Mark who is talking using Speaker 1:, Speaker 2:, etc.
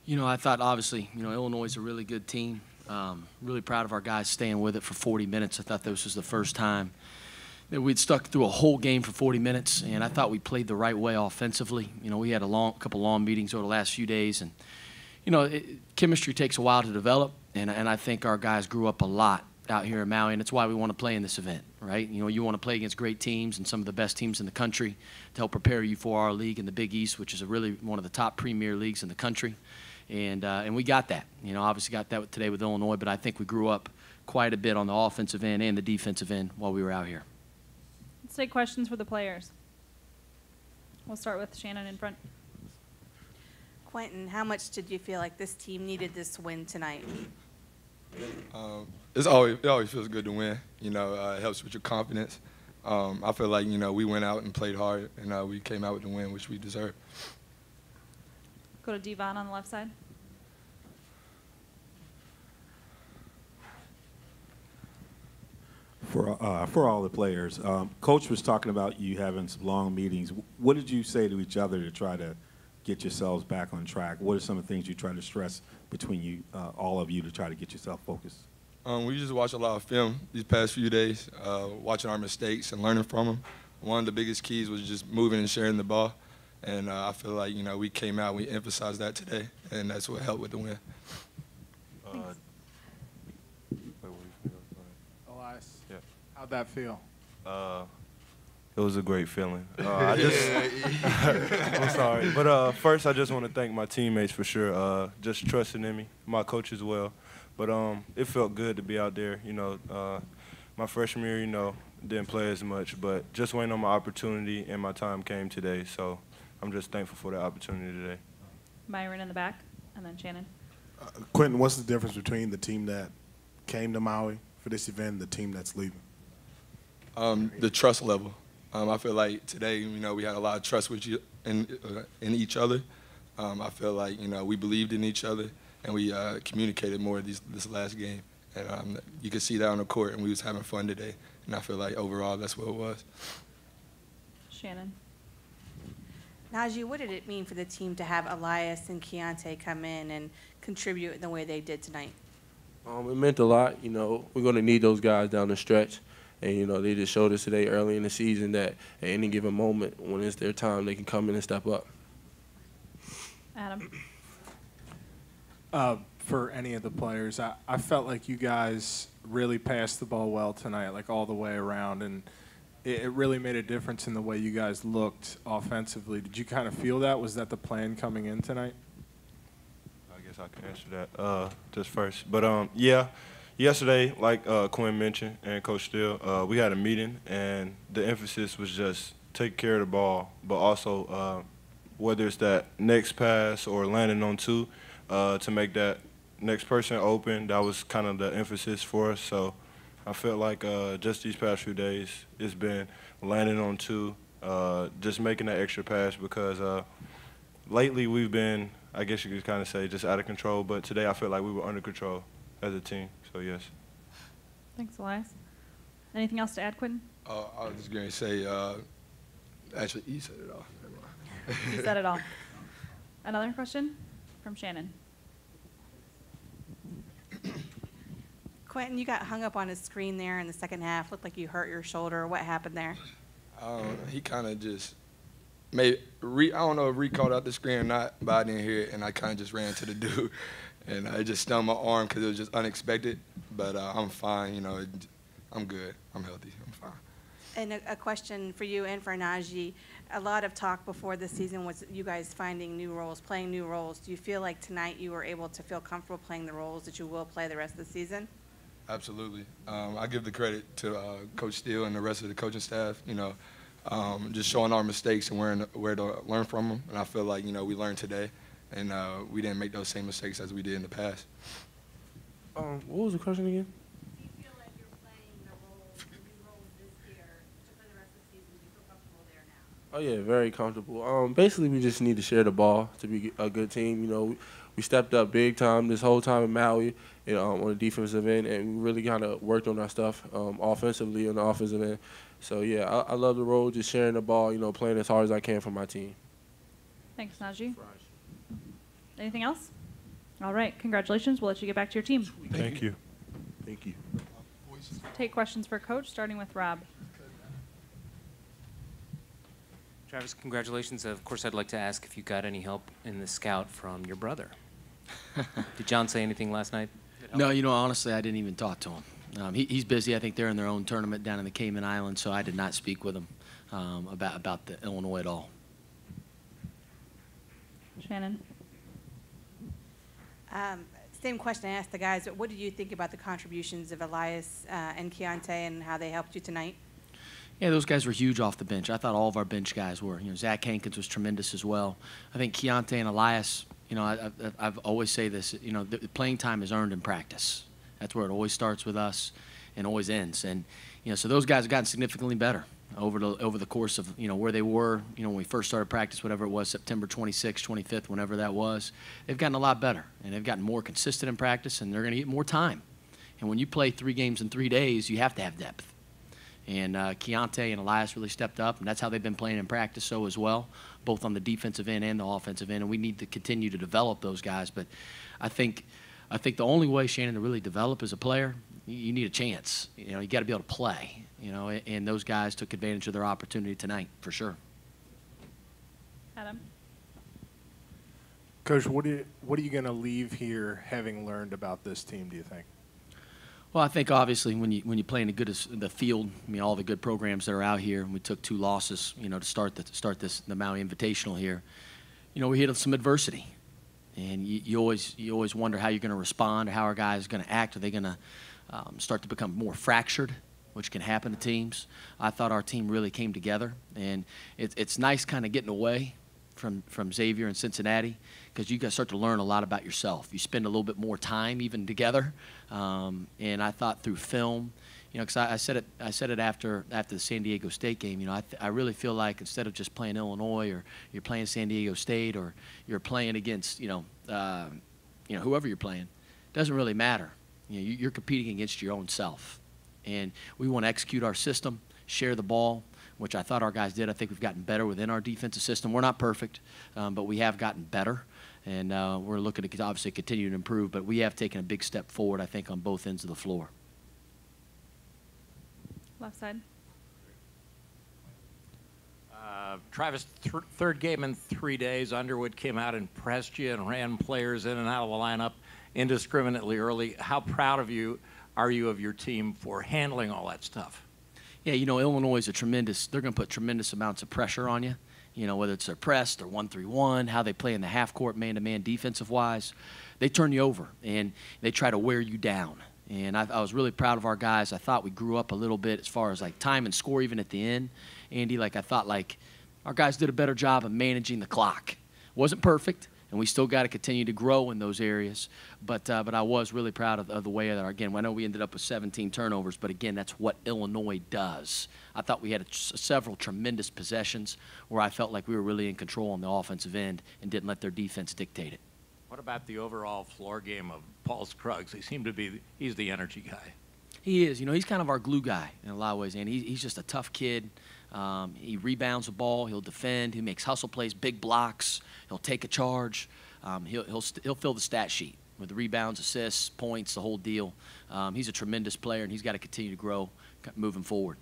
Speaker 1: I thought obviously, Illinois is a really good team. Really proud of our guys staying with it for 40 minutes. I thought this was the first time that we'd stuck through a whole game for 40 minutes, and I thought we played the right way offensively. We had a couple long meetings over the last few days, and chemistry takes a while to develop, and I think our guys grew up a lot out here in Maui, and it's why we want to play in this event, right? You want to play against great teams and some of the best teams in the country to help prepare you for our league in the Big East, which is really one of the top premier leagues in the country, and we got that. Obviously got that today with Illinois, but I think we grew up quite a bit on the offensive end and the defensive end while we were out here.
Speaker 2: Let's take questions for the players. We'll start with Shannon in front.
Speaker 3: Quentin, how much did you feel like this team needed this win tonight?
Speaker 4: It always feels good to win. It helps with your confidence. I feel like, we went out and played hard, and we came out with the win, which we deserve.
Speaker 2: Go to Devon on the left side.
Speaker 5: For all the players, Coach was talking about you having some long meetings. What did you say to each other to try to get yourselves back on track? What are some of the things you try to stress between you, all of you, to try to get yourself focused?
Speaker 4: We just watched a lot of film these past few days, watching our mistakes and learning from them. One of the biggest keys was just moving and sharing the ball, and I feel like we came out, we emphasized that today, and that's what helped with the win.
Speaker 6: Elias,
Speaker 7: yeah.
Speaker 6: how'd that feel?
Speaker 7: It was a great feeling. I'm sorry, but first I just want to thank my teammates for sure, just trusting in me, my coach as well. But it felt good to be out there. My freshman year, didn't play as much, but just waiting on my opportunity, and my time came today. So I'm just thankful for the opportunity today.
Speaker 2: Myron in the back, and then Shannon.
Speaker 8: Quentin, what's the difference between the team that came to Maui for this event and the team that's leaving?
Speaker 4: The trust level. I feel like today, we had a lot of trust with in each other. I feel like, we believed in each other, and we communicated more this last game. And you could see that on the court, and we was having fun today. And I feel like overall that's what it was.
Speaker 2: Shannon.
Speaker 3: Naji, what did it mean for the team to have Elias and Keontae come in and contribute in the way they did tonight?
Speaker 9: It meant a lot. We're going to need those guys down the stretch. And, they just showed us today early in the season that at any given moment, when it's their time, they can come in and step up.
Speaker 2: Adam.
Speaker 6: For any of the players, I felt like you guys really passed the ball well tonight, like all the way around, and it really made a difference in the way you guys looked offensively. Did you kind of feel that? Was that the plan coming in tonight?
Speaker 7: I guess I can answer that just first. But, yeah, yesterday, like Quinn mentioned and Coach Steele, we had a meeting, and the emphasis was just take care of the ball, but also whether it's that next pass or landing on two, to make that next person open, that was kind of the emphasis for us. So I felt like just these past few days, it's been landing on two, just making that extra pass, because lately we've been, I guess you could kind of say, just out of control. But today I felt like we were under control as a team. So, yes.
Speaker 2: Thanks, Elias. Anything else to add, Quentin?
Speaker 4: I was just going to say, actually, he said it all.
Speaker 2: He said it all. Another question from Shannon.
Speaker 3: Quentin, you got hung up on his screen there in the second half. Looked like you hurt your shoulder. What happened there?
Speaker 4: He kind of just I don't know if Reed called out the screen or not, but I didn't hear it, and I kind of just ran to the dude. And I just stunned my arm because it was just unexpected. But I'm fine, I'm good. I'm healthy. I'm fine.
Speaker 3: And a question for you and for Naji. A lot of talk before the season was you guys finding new roles, playing new roles. Do you feel like tonight you were able to feel comfortable playing the roles that you will play the rest of the season?
Speaker 4: Absolutely. I give the credit to Coach Steele and the rest of the coaching staff, just showing our mistakes and where to learn from them. And I feel like, we learned today, and we didn't make those same mistakes as we did in the past.
Speaker 9: What was the question again?
Speaker 3: Do you feel like you're playing the new roles this year for the rest of the season? Do you feel comfortable there now?
Speaker 9: Oh, yeah, very comfortable. Basically, we just need to share the ball to be a good team. We stepped up big time this whole time in Maui on the defensive end, and we really kind of worked on our stuff offensively on the offensive end. So, yeah, I love the role, just sharing the ball, playing as hard as I can for my team.
Speaker 2: Thanks, Naji. Anything else? All right, congratulations. We'll let you get back to your team.
Speaker 7: Thank you.
Speaker 5: Thank you.
Speaker 2: Take questions for Coach, starting with Rob.
Speaker 10: Travis, congratulations. Of course, I'd like to ask if you got any help in the scout from your brother. Did John say anything last night?
Speaker 1: No, honestly, I didn't even talk to him. He's busy. I think they're in their own tournament down in the Cayman Islands, so I did not speak with him about the Illinois at all.
Speaker 2: Shannon.
Speaker 3: Same question I asked the guys, but what did you think about the contributions of Elias and Keontae and how they helped you tonight?
Speaker 1: Yeah, those guys were huge off the bench. I thought all of our bench guys were. Zach Hankins was tremendous as well. I think Keontae and Elias, I've always say this, the playing time is earned in practice. That's where it always starts with us and always ends. And, so those guys have gotten significantly better over the course of, where they were, when we first started practice, whatever it was, September 26th, 25th, whenever that was. They've gotten a lot better, and they've gotten more consistent in practice, and they're going to get more time. And when you play 3 games in 3 days, you have to have depth. And Keontae and Elias really stepped up, and that's how they've been playing in practice so as well, both on the defensive end and the offensive end, and we need to continue to develop those guys. But I think the only way, Shannon, to really develop as a player, you need a chance. You got to be able to play, and those guys took advantage of their opportunity tonight for sure.
Speaker 2: Adam.
Speaker 6: Coach, what are you going to leave here having learned about this team, do you think?
Speaker 1: Well, I think obviously when you play in the field, all the good programs that are out here, and we took 2 losses, to start the Maui Invitational here. We hit some adversity, and you always wonder how you're going to respond, or how our guys are going to act. Are they going to start to become more fractured, which can happen to teams? I thought our team really came together, and it's nice kind of getting away from Xavier and Cincinnati, because you guys start to learn a lot about yourself. You spend a little bit more time even together, and I thought through film, because I said it after the San Diego State game. I really feel like instead of just playing Illinois, or you're playing San Diego State, or you're playing against whoever you're playing, it doesn't really matter. You're competing against your own self, and we want to execute our system, share the ball, which I thought our guys did. I think we've gotten better within our defensive system. We're not perfect, but we have gotten better, and we're looking to obviously continue to improve, but we have taken a big step forward, I think, on both ends of the floor.
Speaker 2: Left side.
Speaker 11: Travis, third game in 3 days. Underwood came out and pressed you and ran players in and out of the lineup indiscriminately early. How proud are you of your team for handling all that stuff?
Speaker 1: Yeah, Illinois is they're going to put tremendous amounts of pressure on you, whether it's their press, their 1-3-1, how they play in the half court, man-to-man defensive-wise. They turn you over, and they try to wear you down. And I was really proud of our guys. I thought we grew up a little bit as far as, time and score even at the end. Andy, I thought, our guys did a better job of managing the clock. Wasn't perfect, and we still got to continue to grow in those areas. But I was really proud of the way that, again, I know we ended up with 17 turnovers, but again, that's what Illinois does. I thought we had several tremendous possessions where I felt like we were really in control on the offensive end and didn't let their defense dictate it.
Speaker 11: What about the overall floor game of Paul Scruggs? He's the energy guy.
Speaker 1: He is. He's kind of our glue guy in a lot of ways, and he's just a tough kid. He rebounds the ball. He'll defend. He makes hustle plays, big blocks. He'll take a charge. He'll fill the stat sheet with the rebounds, assists, points, the whole deal. He's a tremendous player, and he's got to continue to grow moving forward.